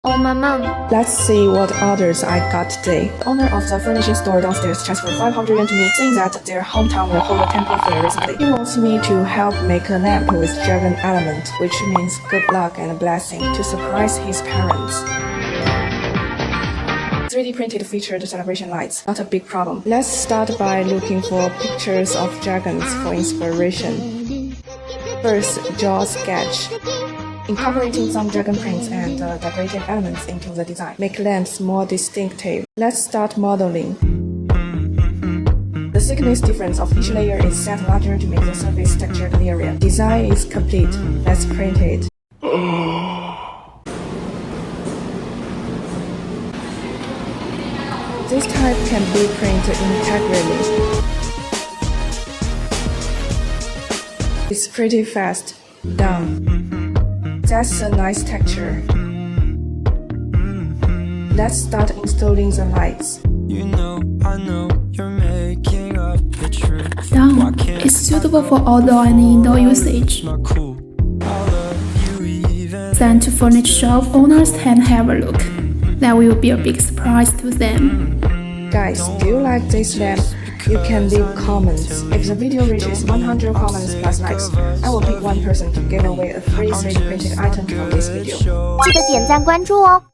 Oh, my mom. Let's see what orders I got today. The owner of the furnishing store downstairs transferred 500 yuan to me, saying that their hometown will hold a temple fair recently. He wants me to help make a lamp with dragon element, which means good luck and a blessing, to surprise his parents. 3D printed featured celebration lights, not a big problem. Let's start by looking for pictures of dragons for inspiration. First, draw a sketch. Incorporating some dragon prints and decorative elements into the design make lamps more distinctive. Let's start modeling. The thickness difference of each layer is set larger to make the surface texture clearer. Design is complete. Let's print it. This type can be printed integrally. It's pretty fast. Done. That's a nice texture. Let's start installing the lights. Done. It's suitable for outdoor and indoor usage. Send to furniture shop owners and have a look. That will be a big surprise to them. Guys, do you like this lamp? You can leave comments. If the video reaches 100 comments plus likes, I will pick one person to give away a free 3D printed item from this video. 记得点赞关注哦。